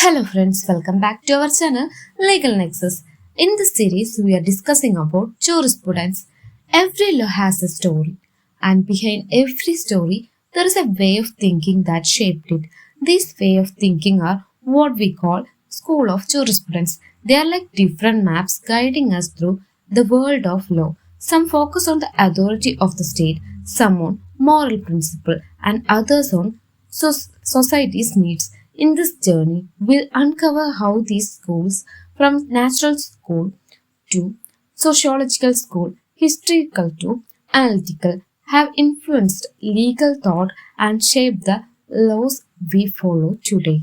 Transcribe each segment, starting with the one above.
Hello friends, welcome back to our channel Legal Nexus. In this series, we are discussing about jurisprudence. Every law has a story, and behind every story, there is a way of thinking that shaped it. These way of thinking are what we call school of jurisprudence. They are like different maps guiding us through the world of law. Some focus on the authority of the state, some on moral principle, and others on society's needs. In this journey, we'll uncover how these schools, from natural school to sociological school, historical to analytical, have influenced legal thought and shaped the laws we follow today.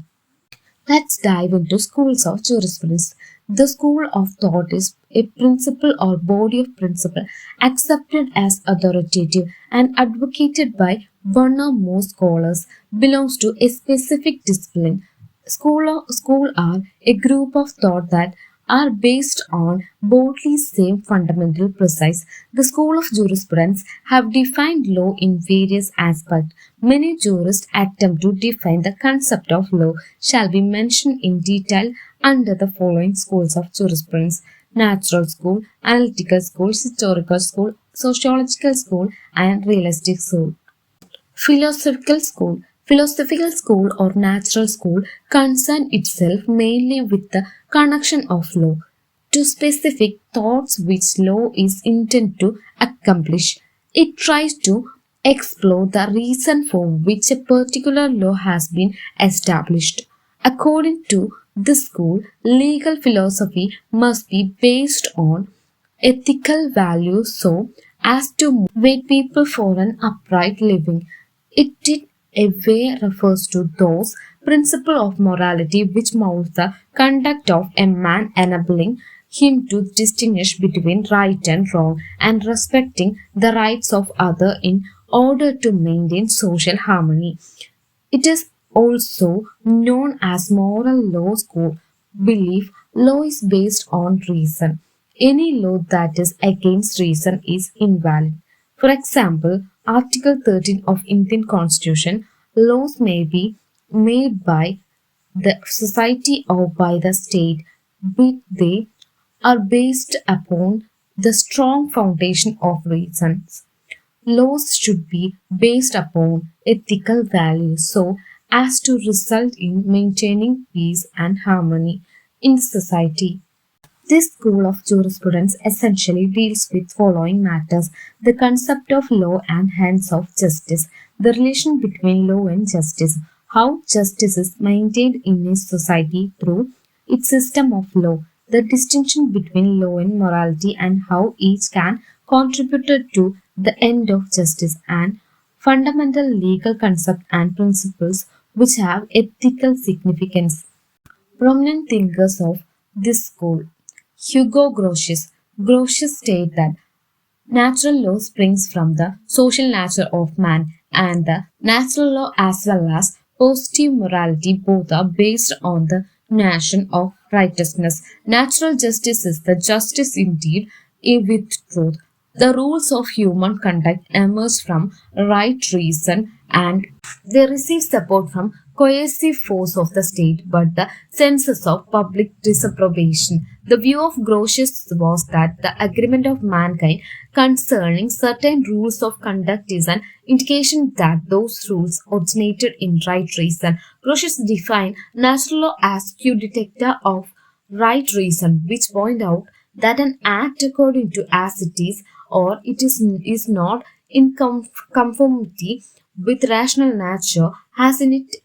Let's dive into schools of jurisprudence. The school of thought is a principle or body of principle accepted as authoritative and advocated by one or more scholars belongs to a specific discipline. School are a group of thought that are based on broadly same fundamental precise. The school of jurisprudence have defined law in various aspects. Many jurists attempt to define the concept of law shall be mentioned in detail under the following schools of jurisprudence: natural school, analytical school, historical school, sociological school, and realistic school. Philosophical school. Philosophical school or natural school concern itself mainly with the connection of law to specific thoughts which law is intended to accomplish. It tries to explore the reason for which a particular law has been established. According to this school, legal philosophy must be based on ethical values so as to motivate people for an upright living. It in a way refers to those principles of morality which molds the conduct of a man, enabling him to distinguish between right and wrong and respecting the rights of others in order to maintain social harmony. It is also known as moral law school. Belief law is based on reason. Any law that is against reason is invalid. For example, Article 13 of Indian Constitution, laws may be made by the society or by the state, but they are based upon the strong foundation of reasons. Laws should be based upon ethical values so as to result in maintaining peace and harmony in society. This school of jurisprudence essentially deals with following matters: the concept of law and hence of justice, the relation between law and justice, how justice is maintained in a society through its system of law, the distinction between law and morality and how each can contribute to the end of justice, and fundamental legal concepts and principles which have ethical significance. Prominent thinkers of this school: Hugo Grotius. Grotius stated that natural law springs from the social nature of man, and the natural law as well as positive morality both are based on the notion of righteousness. Natural justice is the justice indeed with truth. The rules of human conduct emerge from right reason and they receive support from coercive force of the state but the senses of public disapprobation. The view of Grotius was that the agreement of mankind concerning certain rules of conduct is an indication that those rules originated in right reason. Grotius defined natural law as Q detector of right reason, which point out that an act according to as it is or is not in conformity with rational nature has in it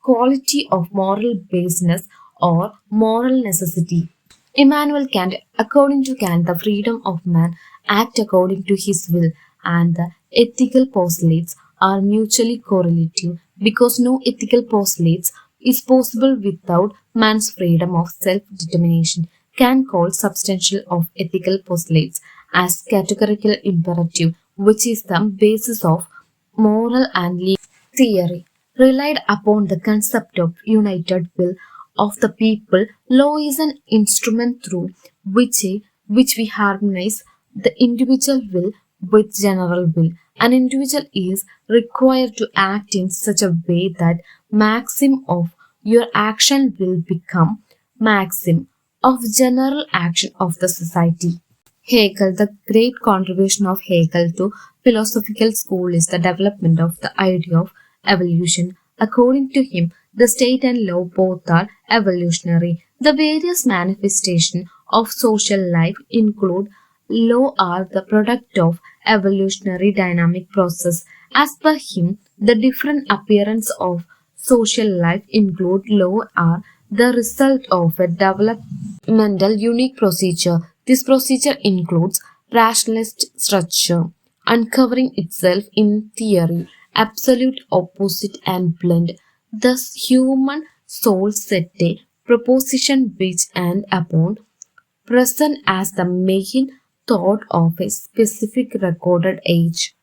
quality of moral baseness or moral necessity. Immanuel Kant, according to Kant, the freedom of man act according to his will and the ethical postulates are mutually correlative because no ethical postulates is possible without man's freedom of self-determination. Kant called substantial of ethical postulates as categorical imperative, which is the basis of moral and legal theory. Relied upon the concept of united will of the people, law is an instrument through which we harmonize the individual will with general will. An individual is required to act in such a way that maximum of your action will become maxim of general action of the society. Hegel, the great contribution of Hegel to philosophical school is the development of the idea of evolution. According to him, the state and law both are evolutionary. The various manifestations of social life include law are the product of evolutionary dynamic process. As per him, the different appearance of social life include law are the result of a developmental unique procedure. This procedure includes rationalist structure, uncovering itself in theory, absolute opposite and blend. Thus, human soul set a proposition which and upon present as the main thought of a specific recorded age.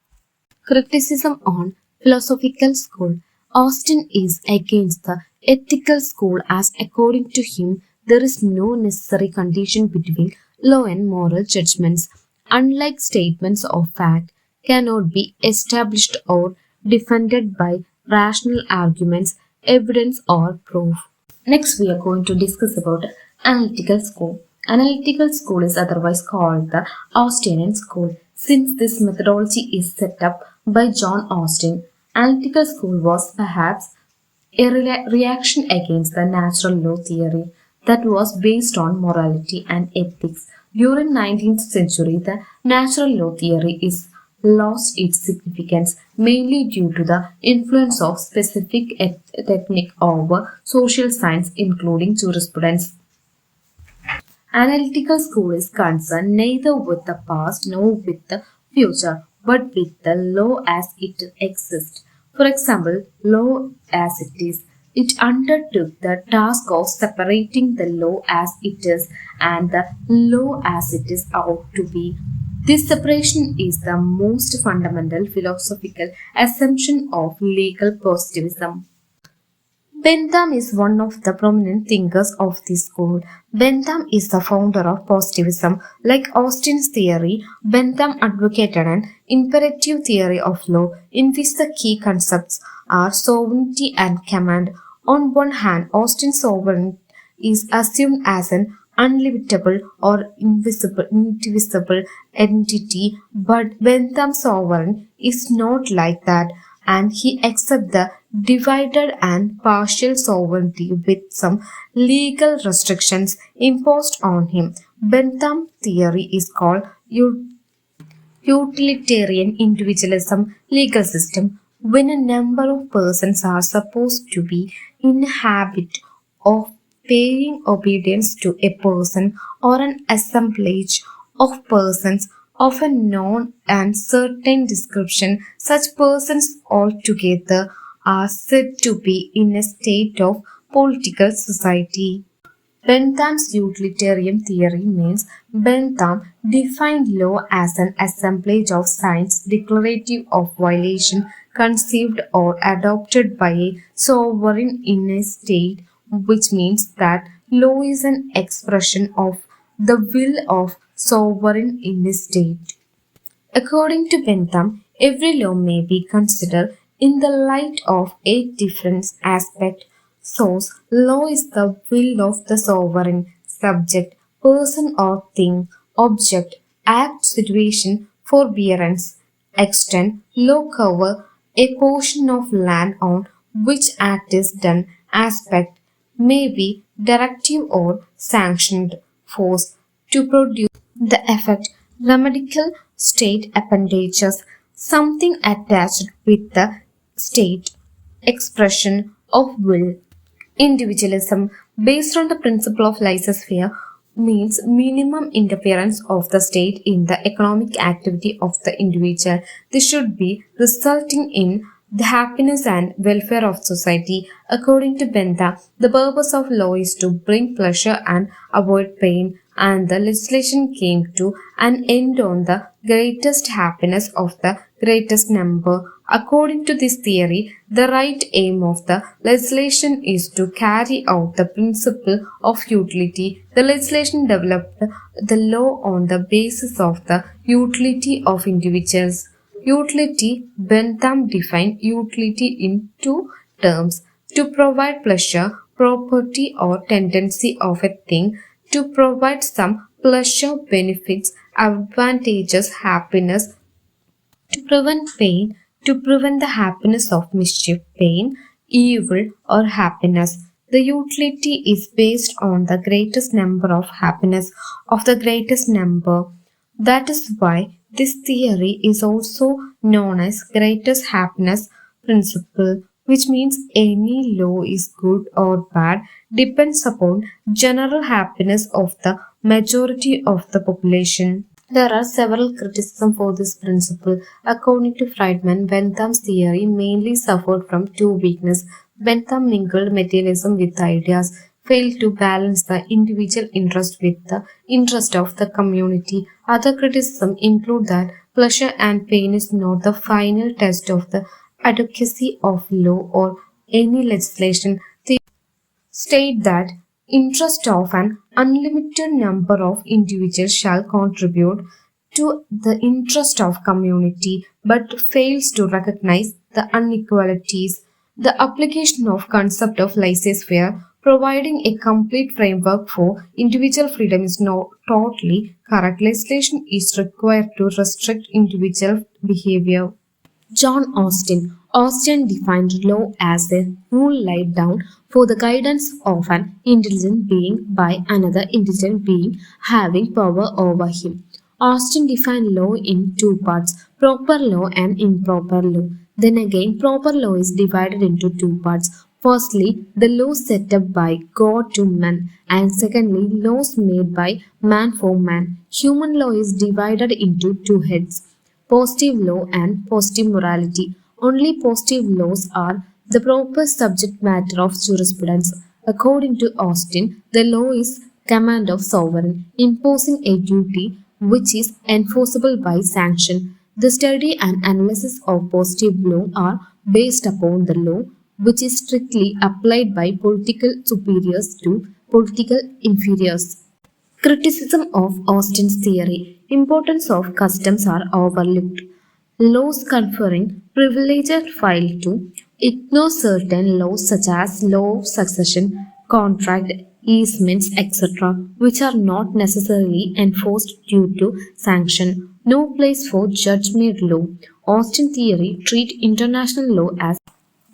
Criticism on philosophical school. Austin is against the ethical school as according to him there is no necessary condition between law and moral judgments. Unlike statements of fact cannot be established or defended by rational arguments, evidence or proof. Next, we are going to discuss about analytical school. Analytical school is otherwise called the Austinian school. Since this methodology is set up by John Austin, analytical school was perhaps a reaction against the natural law theory that was based on morality and ethics. During 19th century, the natural law theory is lost its significance mainly due to the influence of specific technique over social science including jurisprudence. Analytical school is concerned neither with the past nor with the future, but with the law as it exists. For example, law as it is. It undertook the task of separating the law as it is and the law as it is ought to be. This separation is the most fundamental philosophical assumption of legal positivism. Bentham is one of the prominent thinkers of this school. Bentham is the founder of positivism. Like Austin's theory, Bentham advocated an imperative theory of law in which the key concepts are sovereignty and command. On one hand, Austin's sovereignty is assumed as an unlimitable or indivisible entity, but Bentham's sovereign is not like that, and he accepts the divided and partial sovereignty with some legal restrictions imposed on him. Bentham's theory is called utilitarian individualism legal system. When a number of persons are supposed to be in habit of paying obedience to a person or an assemblage of persons of a known and certain description, such persons altogether are said to be in a state of political society. Bentham's utilitarian theory means Bentham defined law as an assemblage of signs declarative of violation conceived or adopted by a sovereign in a state, which means that law is an expression of the will of sovereign in a state. According to Bentham, every law may be considered in the light of a different aspect. Source: law is the will of the sovereign, subject, person or thing, object, act, situation, forbearance, extent, law cover, a portion of land on which act is done, aspect, may be directive or sanctioned force to produce the effect, grammatical state appendages, something attached with the state, expression of will. Individualism, based on the principle of laissez-faire, means minimum interference of the state in the economic activity of the individual. This should be resulting in the happiness and welfare of society. According to Bentham, the purpose of law is to bring pleasure and avoid pain, and the legislation came to an end on the greatest happiness of the greatest number. According to this theory, the right aim of the legislation is to carry out the principle of utility. The legislation developed the law on the basis of the utility of individuals. Utility: Bentham defined utility in two terms: to provide pleasure, property or tendency of a thing to provide some pleasure, benefits, advantages, happiness, to prevent pain, to prevent the happiness of mischief, pain, evil, or happiness. The utility is based on the greatest number of happiness of the greatest number. That is why this theory is also known as greatest happiness principle, which means any law is good or bad depends upon general happiness of the majority of the population. There are several criticisms for this principle. According to Friedman, Bentham's theory mainly suffered from two weaknesses. Bentham mingled materialism with ideas, failed to balance the individual interest with the interest of the community. Other criticisms include that pleasure and pain is not the final test of the adequacy of law or any legislation. They state that interest of an unlimited number of individuals shall contribute to the interest of community but fails to recognize the inequalities. The application of concept of laissez-faire providing a complete framework for individual freedom is not totally correct. Legislation is required to restrict individual behavior. John Austin. Austin defined law as a rule laid down for the guidance of an intelligent being by another intelligent being having power over him. Austin defined law in two parts, proper law and improper law. Then again, proper law is divided into two parts. Firstly, the laws set up by God to man, and secondly, laws made by man for man. Human law is divided into two heads, positive law and positive morality. Only positive laws are the proper subject matter of jurisprudence. According to Austin, the law is command of sovereign, imposing a duty which is enforceable by sanction. The study and analysis of positive law are based upon the law which is strictly applied by political superiors to political inferiors. Criticism of Austin's theory. Importance of customs are overlooked. Laws conferring privileges fail to ignore certain laws such as law of succession, contract, easements, etc., which are not necessarily enforced due to sanction. No place for judge-made law. Austin theory treat international law as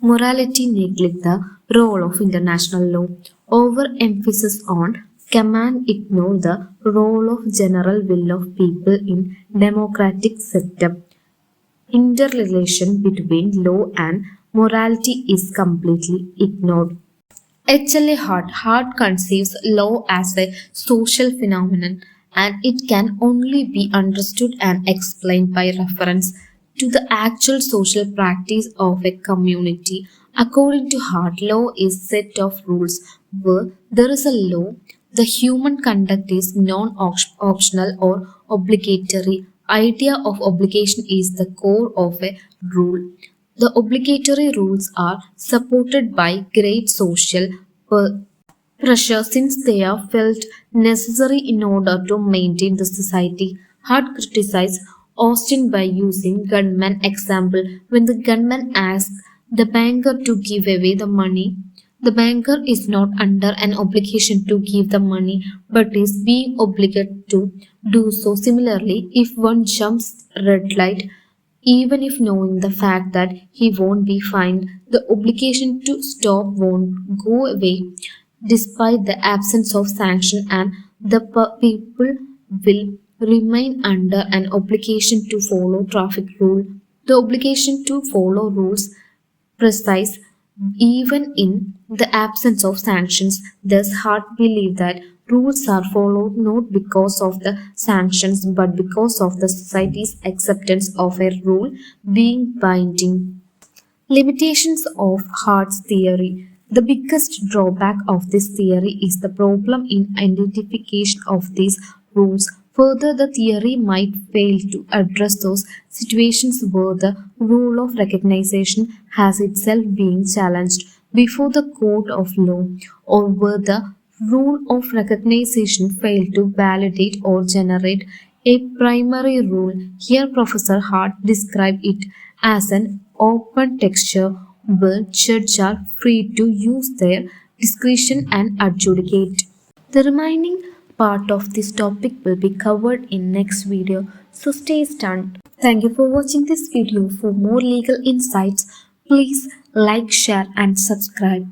morality neglect the role of international law. Overemphasis on command ignore the role of general will of people in democratic setup. Interrelation between law and morality is completely ignored. H.L.A. Hart conceives law as a social phenomenon and it can only be understood and explained by reference to the actual social practice of a community. According to Hart, law is a set of rules. Where there is a law, the human conduct is non-optional or obligatory. Idea of obligation is the core of a rule. The obligatory rules are supported by great social pressure since they are felt necessary in order to maintain the society. Hart criticized Austin by using gunman example. When the gunman asks the banker to give away the money, the banker is not under an obligation to give the money but is being obligated to do so. Similarly, if one jumps red light, even if knowing the fact that he won't be fined, the obligation to stop won't go away despite the absence of sanction and the people will remain under an obligation to follow traffic rule. The obligation to follow rules precise even in the absence of sanctions. Thus, Hart believed that rules are followed not because of the sanctions but because of the society's acceptance of a rule being binding. Limitations of Hart's theory. The biggest drawback of this theory is the problem in identification of these rules. Further, the theory might fail to address those situations where the rule of recognition has itself been challenged before the court of law, or where the rule of recognition failed to validate or generate a primary rule. Here, Professor Hart described it as an open texture where judges are free to use their discretion, and adjudicate. The remaining part of this topic will be covered in next video, so stay tuned. Thank you for watching this video. For more legal insights, please like, share and subscribe.